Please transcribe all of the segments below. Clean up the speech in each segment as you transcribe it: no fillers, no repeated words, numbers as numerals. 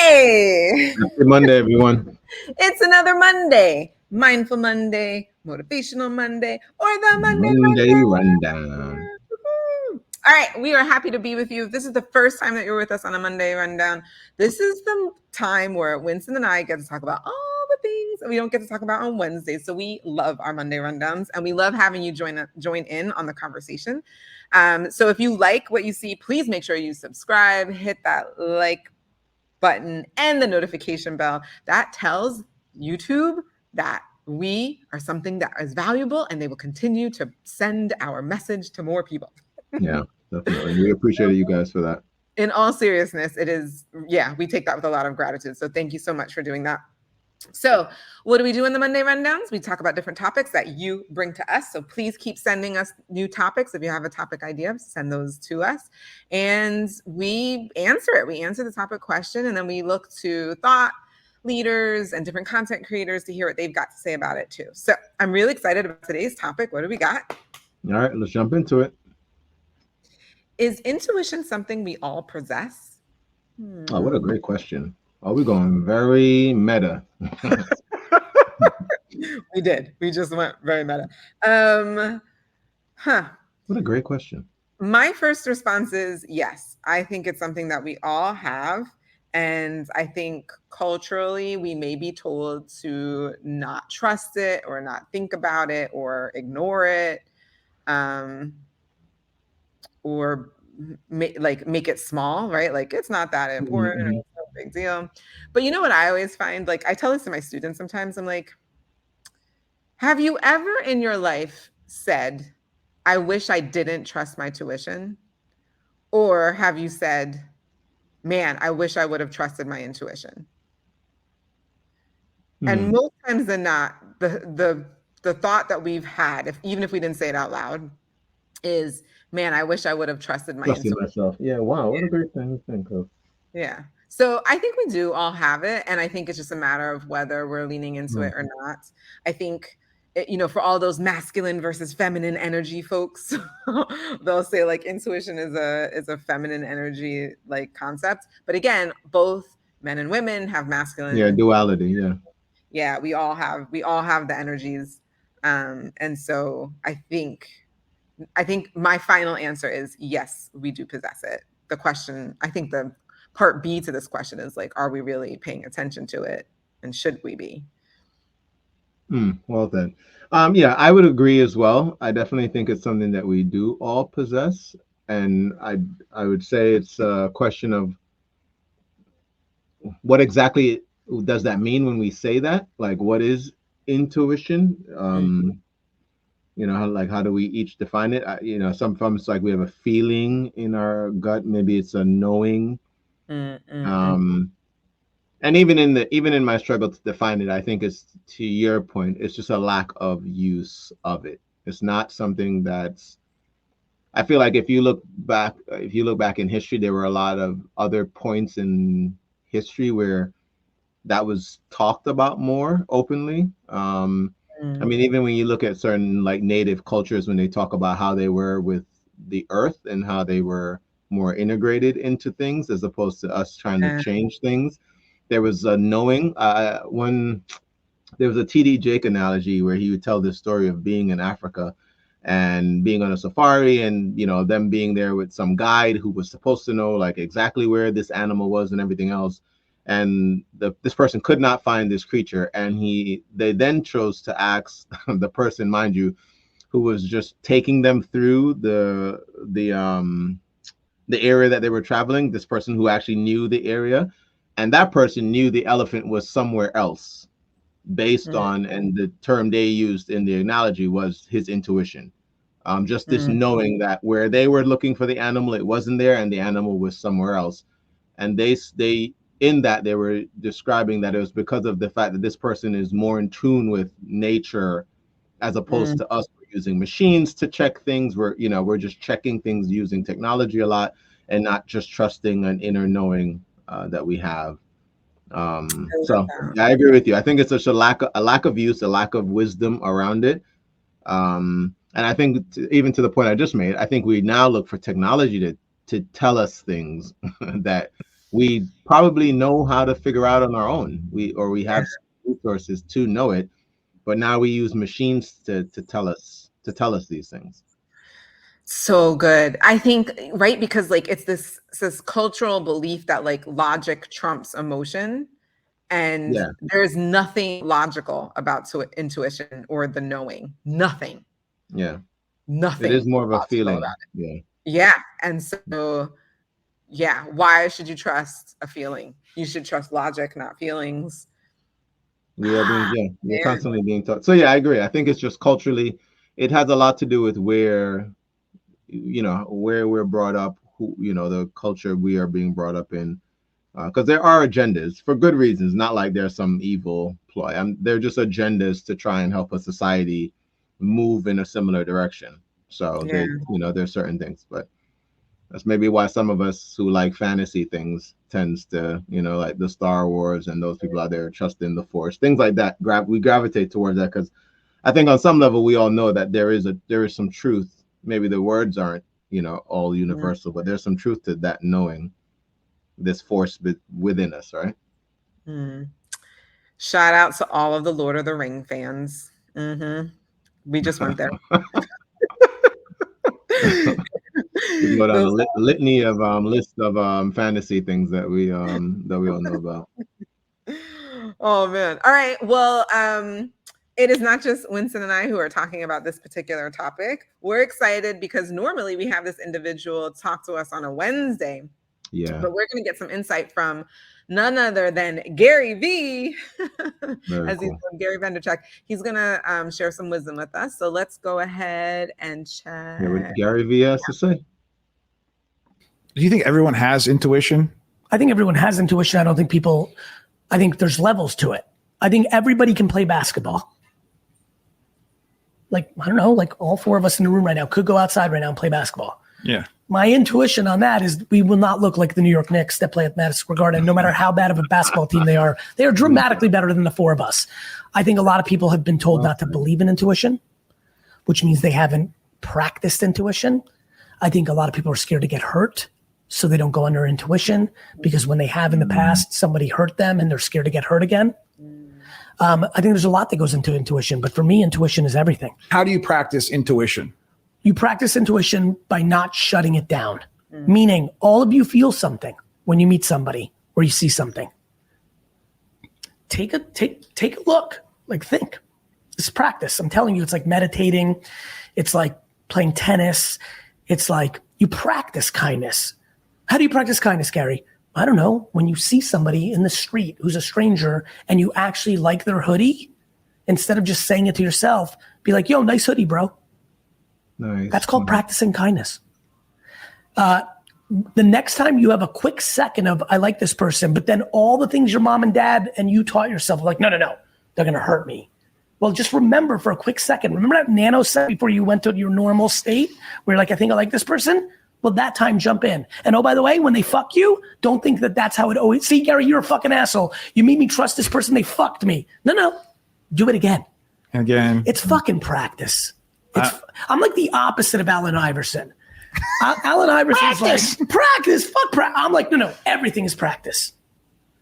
Monday. Happy Monday, everyone. It's another Monday. Mindful Monday, Motivational Monday, or the Monday Monday Rundown. Rundown. Woo-hoo. All right, we are happy to be with you. If this is the first time that you're with us on a Monday Rundown, this is the time where Winston and I get to talk about all the things that we don't get to talk about on Wednesdays. So we love our Monday Rundowns, and we love having you join in on the conversation. So if you like what you see, please make sure you subscribe, hit that like button and the notification bell. That tells YouTube that we are something that is valuable, and they will continue to send our message to more people. Yeah, definitely. We appreciate you guys for that. In all seriousness, it is, we take that with a lot of gratitude. So thank you so much for doing that. So what do we do in the Monday Rundowns? We talk about different topics that you bring to us. So please keep sending us new topics. If you have a topic idea, send those to us. And we answer it. We answer the topic question, and then we look to thought leaders and different content creators to hear what they've got to say about it too. So I'm really excited about today's topic. What do we got? All right, let's jump into it. Is intuition something we all possess? Oh, what a great question. Oh, we're going very meta. We did. We just went very meta. What a great question. My first response is yes. I think it's something that we all have. And I think culturally, we may be told to not trust it or not think about it or ignore it, or make it small, right? Like it's not that important, or it's no big deal. But you know what I always find? Like I tell this to my students sometimes. I'm like, have you ever in your life said, I wish I didn't trust my tuition? Or have you said, man, I wish I would have trusted my intuition? And most times than not, the thought that we've had, even if we didn't say it out loud, is, man, I wish I would have trusted my intuition. Myself. Yeah, wow, what a great thing to think of. Yeah. So I think we do all have it. And I think it's just a matter of whether we're leaning into it or not. I think, for all those masculine versus feminine energy folks, they'll say like intuition is a feminine energy like concept. But again, both men and women have masculine. Yeah, duality. Yeah. Yeah, we all have the energies. And so I think my final answer is yes, we do possess it. The question, I think the part B to this question is like, are we really paying attention to it? And should we be? Well then. Yeah, I would agree as well. I definitely think it's something that we do all possess. And I would say it's a question of what exactly does that mean when we say that? Like, what is intuition? How do we each define it? Some from it's like we have a feeling in our gut. Maybe it's a knowing. And even in my struggle to define it, I think it's, to your point, it's just a lack of use of it. It's not something that's, I feel like if you look back in history, there were a lot of other points in history where that was talked about more openly. I mean, even when you look at certain like native cultures, when they talk about how they were with the earth and how they were more integrated into things as opposed to us trying to change things, there was a knowing. There was a TD Jake analogy where he would tell this story of being in Africa and being on a safari, and them being there with some guide who was supposed to know like exactly where this animal was and everything else. And this person could not find this creature, and they then chose to ask the person, mind you, who was just taking them through the area that they were traveling, this person who actually knew the area, and that person knew the elephant was somewhere else based on, and the term they used in the analogy was his intuition. Just this knowing that where they were looking for the animal, it wasn't there, and the animal was somewhere else. And they in that they were describing that it was because of the fact that this person is more in tune with nature as opposed to us. We're using machines to check things. We're just checking things using technology a lot and not just trusting an inner knowing that we have. So I agree with you. I think it's such a lack of use, a lack of wisdom around it. And I think even to the point I just made, I think we now look for technology to tell us things that we probably know how to figure out on our own. We Yeah. have resources to know it, but now we use machines to tell us these things. So good. I think, right, because like it's this cultural belief that like logic trumps emotion, and Yeah, there's nothing logical about intuition or the knowing. Nothing. yeah. It is Nothing more of a logical about feeling. Yeah. it. Yeah. And so, yeah, why should you trust a feeling? You should trust logic, not feelings. We are being, yeah, we're Man. constantly being taught. So yeah, I agree. I think it's just culturally, it has a lot to do with where, where we're brought up, who, the culture we are being brought up in. Because there are agendas for good reasons, not like there's some evil ploy. They're just agendas to try and help a society move in a similar direction. So Yeah. there's certain things, but that's maybe why some of us who like fantasy things tends to, like the Star Wars and those people out there trusting the Force, things like that. We gravitate towards that because I think on some level we all know that there is some truth. Maybe the words aren't, all universal, but there's some truth to that knowing this force within us, right? Mm. Shout out to all of the Lord of the Ring fans. We just went there. We can go down a Those- litany of list of fantasy things that we all know about. Oh man. All right. Well, it is not just Winston and I who are talking about this particular topic. We're excited because normally we have this individual talk to us on a Wednesday, Yeah, but we're going to get some insight from none other than Gary V, very as he's cool. Gary Vaynerchuk. He's going to share some wisdom with us. So let's go ahead and Hear what check. Gary V has to say. Do you think everyone has intuition? I think everyone has intuition. I think there's levels to it. I think everybody can play basketball. Like, I don't know, like all four of us in the room right now could go outside right now and play basketball. Yeah. My intuition on that is we will not look like the New York Knicks that play at Madison Square Garden. No matter how bad of a basketball team they are dramatically better than the four of us. I think a lot of people have been told not to believe in intuition, which means they haven't practiced intuition. I think a lot of people are scared to get hurt, so they don't go on their intuition, because when they have in the past, somebody hurt them and they're scared to get hurt again. I think there's a lot that goes into intuition, but for me, intuition is everything. How do you practice intuition? You practice intuition by not shutting it down. Meaning all of you feel something when you meet somebody or you see something. Take a look, like think. It's practice. I'm telling you, it's like meditating. It's like playing tennis. It's like you practice kindness. How do you practice kindness, Gary? I don't know. When you see somebody in the street who's a stranger and you actually like their hoodie, instead of just saying it to yourself, be like, yo, nice hoodie, bro. Nice. That's called practicing kindness. The next time you have a quick second of, I like this person, but then all the things your mom and dad and you taught yourself are like, no, they're going to hurt me. Well, just remember for a quick second, remember that nanosecond before you went to your normal state where you're like, I think I like this person? Well, that time jump in. And oh, by the way, when they fuck you, don't think that that's how it always, see, Gary, you're a fucking asshole. You made me trust this person, they fucked me. No, do it again. Again. It's fucking practice. I'm like the opposite of Allen Iverson. Allen Iverson's like, practice, fuck practice. I'm like, no, everything is practice.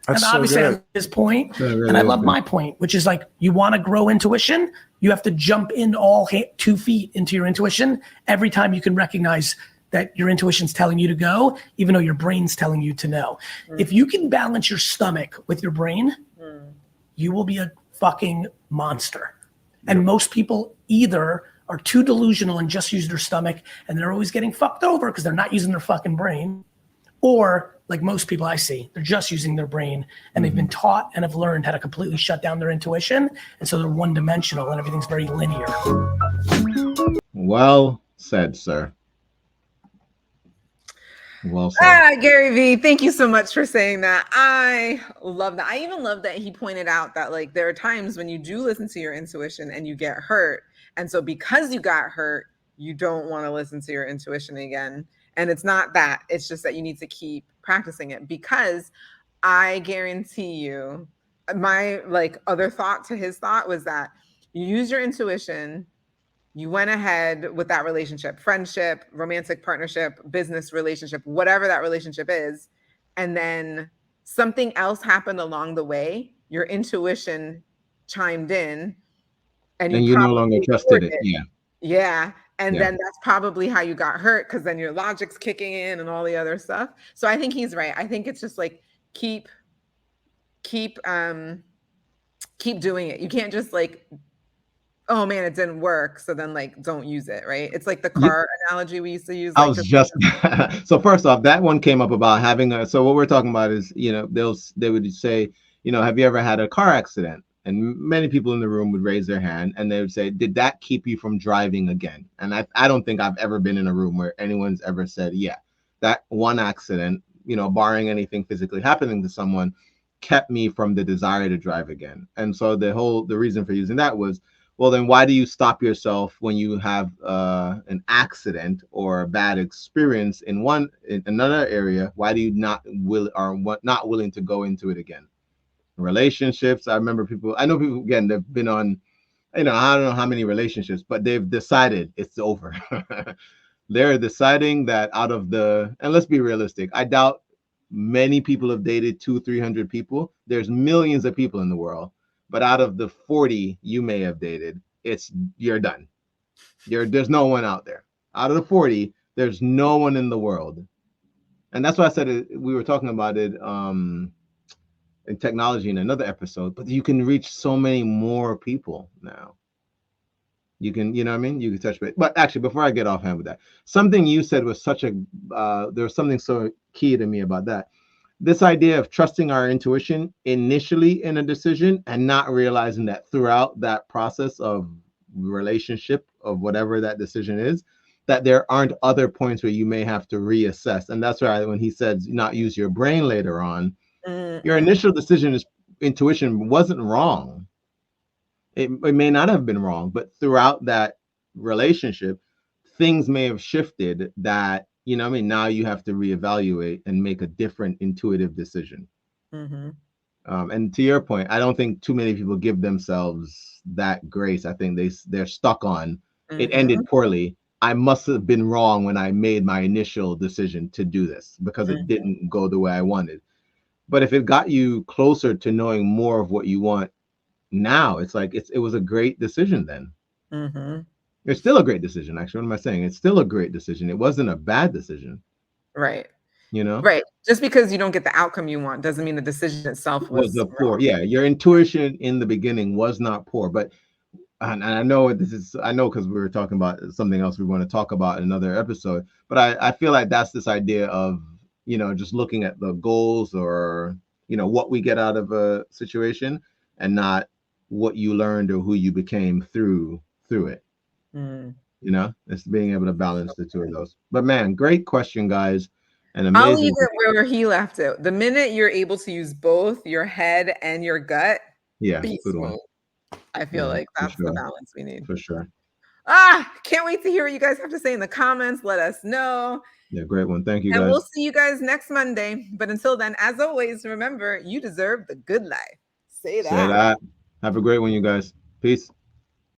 That's and obviously, so I good. love his point, really and I is love good. my point, which is like, you want to grow intuition, you have to jump in 2 feet into your intuition every time you can recognize that your intuition's telling you to go, even though your brain's telling you to know. If you can balance your stomach with your brain, you will be a fucking monster. And most people either are too delusional and just use their stomach and they're always getting fucked over because they're not using their fucking brain, or like most people I see, they're just using their brain and they've been taught and have learned how to completely shut down their intuition. And so they're one-dimensional and everything's very linear. Well said, sir. Well said. Gary V, thank you so much for saying that. I love that. I even love that he pointed out that like there are times when you do listen to your intuition and you get hurt. And so because you got hurt, you don't want to listen to your intuition again. And it's not that, it's just that you need to keep practicing it, because I guarantee you, my like other thought to his thought was that you use your intuition, you went ahead with that relationship, friendship, romantic partnership, business relationship, whatever that relationship is, and then something else happened along the way, your intuition chimed in, and you And you no probably longer ignored trusted it. it. Yeah. Yeah. And Yeah. then that's probably how you got hurt, because then your logic's kicking in and all the other stuff. So I think he's right. I think it's just like keep doing it. You can't just like, oh man, it didn't work, so then like don't use it, right? It's like the You, car analogy we used to use, I like was just just so first off, that one came up about having a. So what we're talking about is, they would say, have you ever had a car accident? And many people in the room would raise their hand, and they would say, did that keep you from driving again? And I don't think I've ever been in a room where anyone's ever said, yeah, that one accident, barring anything physically happening to someone, kept me from the desire to drive again. And so the reason for using that was, well, then why do you stop yourself when you have an accident or a bad experience in another area? Why do you not willing to go into it again? Relationships. I know people again, they've been on, I don't know how many relationships, but they've decided it's over. They're deciding that and let's be realistic, I doubt many people have dated 200-300 people. There's millions of people in the world. But out of the 40 you may have dated, you're done. There's no one out there. Out of the 40, there's no one in the world. And that's why I said we were talking about it in technology in another episode, but you can reach so many more people now. You can, you know what I mean? You can touch base. But actually, before I get off hand with that, something you said was there was something so key to me about that. This idea of trusting our intuition initially in a decision and not realizing that throughout that process of relationship of whatever that decision is, that there aren't other points where you may have to reassess. And that's why when he said not use your brain later on, your initial intuition wasn't wrong. It may not have been wrong, but throughout that relationship, things may have shifted that, now you have to reevaluate and make a different intuitive decision. And to your point, I don't think too many people give themselves that grace. I think they're stuck on it ended poorly. I must have been wrong when I made my initial decision to do this because it didn't go the way I wanted. But if it got you closer to knowing more of what you want now, it's like it was a great decision then. It's still a great decision, actually. What am I saying? It's still a great decision. It wasn't a bad decision. Right. You know? Right. Just because you don't get the outcome you want doesn't mean the decision itself was a poor. wrong. Yeah, your intuition in the beginning was not poor, but and I know because we were talking about something else we want to talk about in another episode, but I feel like that's this idea of, just looking at the goals or, what we get out of a situation and not what you learned or who you became through it. It's being able to balance the two of those. But man, great question, guys. And amazing. I'll leave it where he left it. The minute you're able to use both your head and your gut, yeah, good one. I feel like that's the balance we need. For sure. Can't wait to hear what you guys have to say in the comments. Let us know. Yeah, great one. Thank you, and guys. We'll see you guys next Monday. But until then, as always, remember, you deserve the good life. Say that. Say that. Have a great one, you guys. Peace.